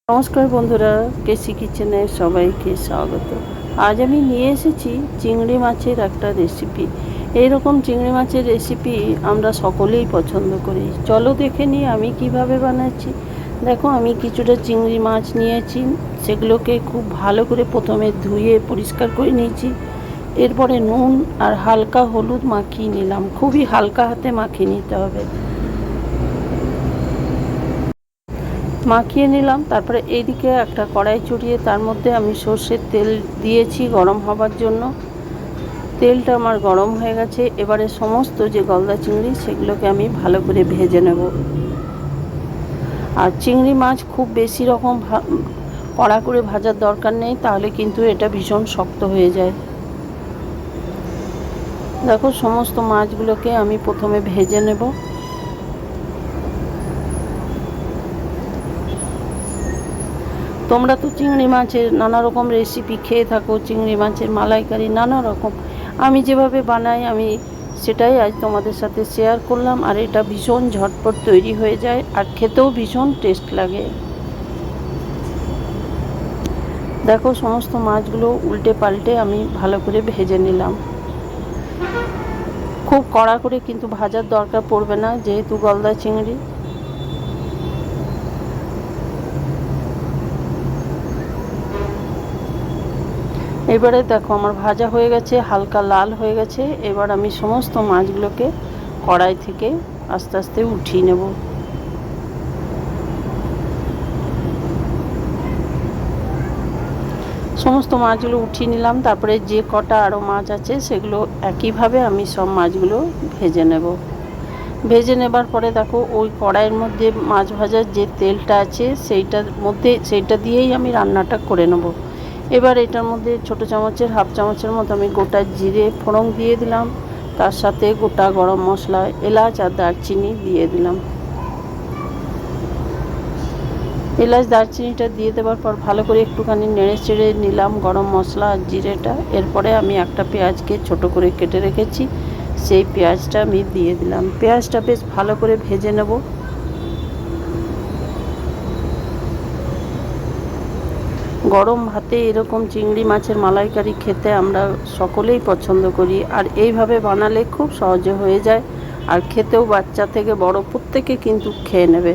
নমস্কার বন্ধুরা, কেসি কিচেনে সবাইকে স্বাগত। আজ আমি নিয়ে এসেছি চিংড়ি মাছের একটা রেসিপি। এইরকম চিংড়ি মাছের রেসিপি আমরা সকলেই পছন্দ করি। চলো দেখে নিই আমি কিভাবে বানাচ্ছি। দেখো, আমি কিছুটা চিংড়ি মাছ নিয়েছি, সেগুলোকে খুব ভালো করে প্রথমে ধুয়ে পরিষ্কার করে নিয়েছি। এরপরে নুন আর হালকা হলুদ মাখিয়ে নিলাম, খুবই হালকা হাতে মাখিয়ে নিতে হবে। মাখিয়ে নিলাম। তারপরে এইদিকে একটা কড়াই চড়িয়ে তার মধ্যে আমি সর্ষের তেল দিয়েছি গরম হবার জন্য। তেলটা আমার গরম হয়ে গেছে। এবারে সমস্ত যে গলদা চিংড়ি সেগুলোকে আমি ভালো করে ভেজে নেব। আর চিংড়ি মাছ খুব বেশি রকম কড়া করে ভাজার দরকার নেই, তাহলে কিন্তু এটা ভীষণ শক্ত হয়ে যায়। দেখো, সমস্ত মাছগুলোকে আমি প্রথমে ভেজে নেব। তোমরা তো চিংড়ি মাছের নানা রকম রেসিপি খেয়ে থাকো, চিংড়ি মাছের মালাইকারি নানা রকম। আমি যেভাবে বানাই আমি সেটাই আজ তোমাদের সাথে শেয়ার করলাম। আর এটা ভীষণ ঝটপট তৈরি হয়ে যায় আর খেতেও ভীষণ টেস্ট লাগে। দেখো, সমস্ত মাছগুলো উল্টে পাল্টে আমি ভালো করে ভেজে নিলাম। খুব কড়া করে কিন্তু ভাজার দরকার পড়বে না, যেহেতু গলদা চিংড়ি। এবারে দেখো, আমার ভাজা হয়ে গেছে, হালকা লাল হয়ে গেছে। এবার আমি সমস্ত মাছগুলোকে কড়াই থেকে আস্তে আস্তে উঠিয়ে নেব। সমস্ত মাছগুলো উঠিয়ে নিলাম। তারপরে যে কটা আরও মাছ আছে সেগুলো একইভাবে আমি সব মাছগুলো ভেজে নেব। ভেজে নেবার পরে দেখো, ওই কড়াইয়ের মধ্যে মাছ ভাজার যে তেলটা আছে সেইটা দিয়েই আমি রান্নাটা করে নেব। এবার এটার মধ্যে ছোটো চামচের হাফ চামচের মতো আমি গোটা জিরে ফোড়ন দিয়ে দিলাম। তার সাথে গোটা গরম মশলা, এলাচ আর দারচিনি দিয়ে দিলাম। এলাচ দারচিনিটা দিয়ে দেওয়ার পর ভালো করে একটুখানি নেড়ে চেড়ে নিলাম গরম মশলা আর জিরেটা। এরপরে আমি একটা পেঁয়াজকে ছোট করে কেটে রেখেছি, সেই পেঁয়াজটা আমি দিয়ে দিলাম। পেঁয়াজটা বেশ ভালো করে ভেজে নেব। গরম ভাতে এরকম চিংড়ি মাছের মালাইকারি খেতে আমরা সকলেই পছন্দ করি। আর এইভাবে বানালে খুব সহজে হয়ে যায়, আর খেতেও বাচ্চা থেকে বড় প্রত্যেকে কিন্তু খেয়ে নেবে।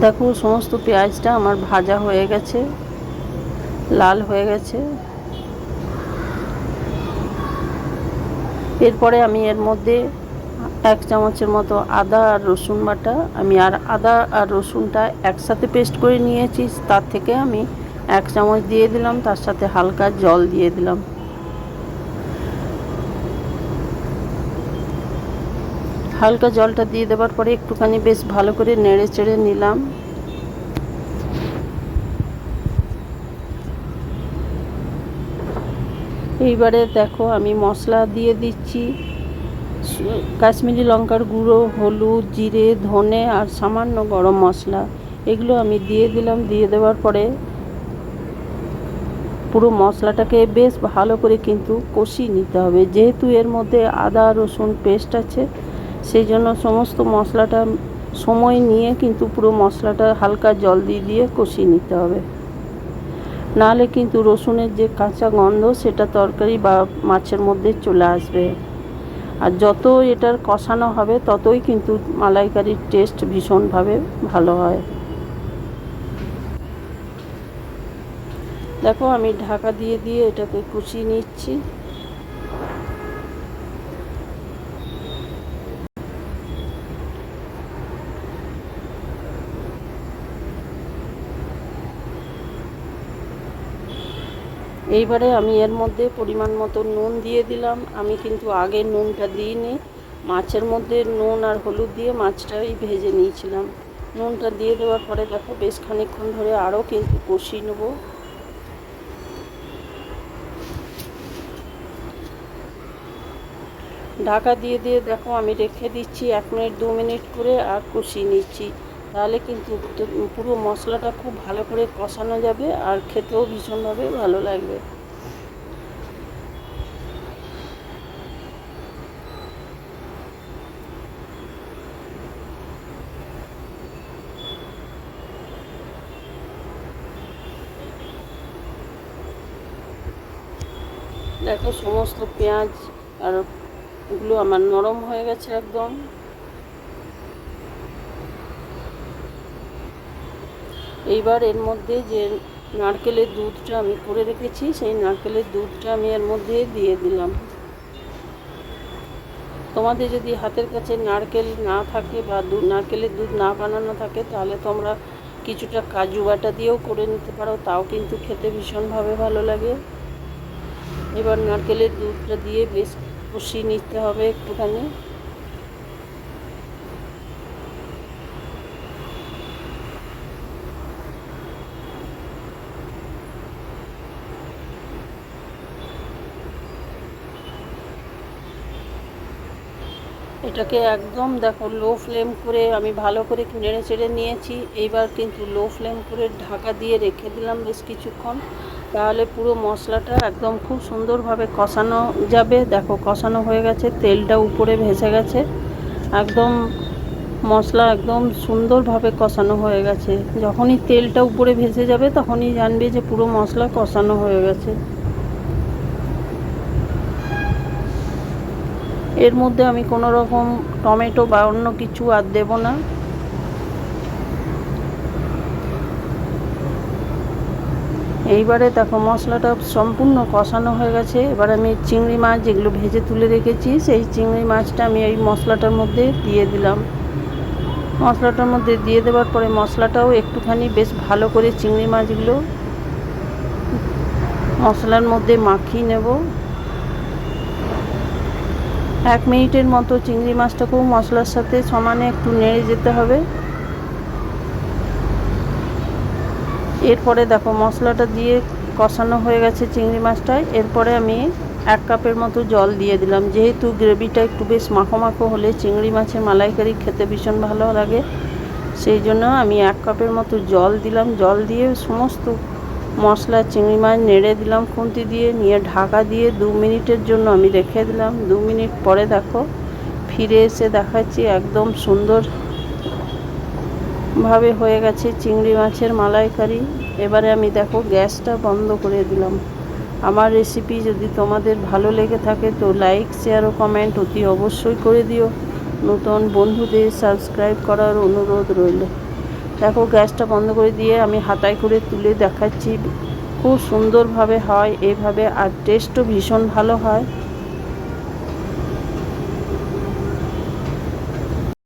দেখো, সমস্ত পেঁয়াজটা আমার ভাজা হয়ে গেছে, লাল হয়ে গেছে। এরপরে আমি এর মধ্যে 1 চামচের মতো আদা আর রসুন বাটা, আদা আর রসুনটা একসাথে পেস্ট করে নিয়েছি, তার থেকে আমি 1 চামচ দিয়ে দিলাম। তার সাথে হালকা জল দিয়ে দিলাম। হালকা জলটা দিয়ে দেওয়ার পরে একটুখানি বেশ ভালো করে নেড়ে চেড়ে নিলাম। এইবারে দেখো, আমি মশলা দিয়ে দিচ্ছি। কাশ্মীরি লঙ্কার গুঁড়ো, হলুদ, জিরে, ধনে আর সামান্য গরম মশলা, এগুলো আমি দিয়ে দিলাম। দিয়ে দেওয়ার পরে পুরো মশলাটাকে বেশ ভালো করে কিন্তু কষিয়ে নিতে হবে। যেহেতু এর মধ্যে আদা রসুন পেস্ট আছে, সেই জন্য সমস্ত মশলাটা সময় নিয়ে কিন্তু পুরো মশলাটা হালকা জল দিয়ে কষিয়ে নিতে হবে। নাহলে কিন্তু রসুনের যে কাঁচা গন্ধ সেটা তরকারি বা মাছের মধ্যে চলে আসবে। আর যত এটার কষানো হবে ততই কিন্তু মালাইকারির টেস্ট ভীষণভাবে ভালো হয়। দেখো, আমি ঢাকা দিয়ে এটাকে কষিয়ে নিচ্ছি। এইবারে আমি এর মধ্যে পরিমাণ মতো নুন দিয়ে দিলাম। আমি কিন্তু আগে নুনটা দিইনি, মাছের মধ্যে নুন আর হলুদ দিয়ে মাছটাই ভেজে নিয়েছিলাম। নুনটা দিয়ে দেওয়ার পরে দেখো, বেশ খানিকক্ষণ ধরে আরও কিন্তু কষিয়ে নেব। ঢাকা দিয়ে দেখো, আমি রেখে দিচ্ছি 1 মিনিট 2 মিনিট করে, আর কষিয়ে নিচ্ছি। তাহলে কিন্তু পুরো মশলাটা খুব ভালো করে কষানো যাবে আর খেতেও ভীষণভাবে ভালো লাগবে। দেখো সমস্ত পেঁয়াজ আর এগুলো আমার নরম হয়ে গেছে একদম। এইবার এর মধ্যে যে নারকেলের দুধটা আমি করে রেখেছি সেই নারকেলের দুধটা আমি এর মধ্যে দিয়ে দিলাম। তোমাদের যদি হাতের কাছে নারকেল না থাকে বা নারকেলের দুধ না বানানো থাকে তাহলে তোমরা কিছুটা কাজু বাটা দিয়েও করে নিতে পারো, তাও কিন্তু খেতে ভীষণভাবে ভালো লাগে। এবার নারকেলের দুধটা দিয়ে বেশ কষিয়ে নিতে হবে একটুখানি। এটাকে একদম দেখো লো ফ্লেম করে আমি ভালো করে নেড়ে চেড়ে নিয়েছি। এইবার কিন্তু লো ফ্লেম করে ঢাকা দিয়ে রেখে দিলাম বেশ কিছুক্ষণ, তাহলে পুরো মশলাটা একদম খুব সুন্দরভাবে কষানো যাবে। দেখো কষানো হয়ে গেছে, তেলটা উপরে ভেসে গেছে, একদম মশলা একদম সুন্দরভাবে কষানো হয়ে গেছে। যখনই তেলটা উপরে ভেসে যাবে তখনই জানবে যে পুরো মশলা কষানো হয়ে গেছে। এর মধ্যে আমি কোনো রকম টমেটো বা অন্য কিছু আর দেব না। এইবারে দেখো মশলাটা সম্পূর্ণ কষানো হয়ে গেছে। এবার আমি চিংড়ি মাছ যেগুলো ভেজে তুলে রেখেছি সেই চিংড়ি মাছটা আমি এই মশলাটার মধ্যে দিয়ে দিলাম। মশলাটার মধ্যে দিয়ে দেওয়ার পরে মশলাটাও একটুখানি বেশ ভালো করে চিংড়ি মাছগুলো মশলার মধ্যে মাখিয়ে নেব। 1 মিনিটের মতো চিংড়ি মাছটাকেও মশলার সাথে সমানে একটু নেড়ে যেতে হবে। এরপরে দেখো মশলাটা দিয়ে কষানো হয়ে গেছে চিংড়ি মাছটায়। এরপরে আমি 1 কাপের মতো জল দিয়ে দিলাম। যেহেতু গ্রেভিটা একটু বেশ মাখো মাখো হলে চিংড়ি মাছের মালাইকারি খেতে ভীষণ ভালো লাগে, সেই জন্য আমি 1 কাপের মতো জল দিলাম। জল দিয়ে সমস্ত মশলা চিংড়ি মাছ নেড়ে দিলাম খুন্তি দিয়ে, নিয়ে ঢাকা দিয়ে 2 মিনিটের জন্য আমি রেখে দিলাম। 2 মিনিট পরে দেখো ফিরে এসে দেখাচ্ছি একদম সুন্দরভাবে হয়ে গেছে চিংড়ি মাছের মালাইকারি। এবারে আমি দেখো গ্যাসটা বন্ধ করে দিলাম। আমার রেসিপি যদি তোমাদের ভালো লেগে থাকে তো লাইক শেয়ার ও কমেন্ট অতি অবশ্যই করে দিও। নতুন বন্ধুদের সাবস্ক্রাইব করার অনুরোধ রইল। দেখো গ্যাসটা বন্ধ করে দিয়ে আমি হাতায় করে তুলে দেখাচ্ছি। খুব সুন্দরভাবে হয় এভাবে, আর টেস্টও ভীষণ ভালো হয়।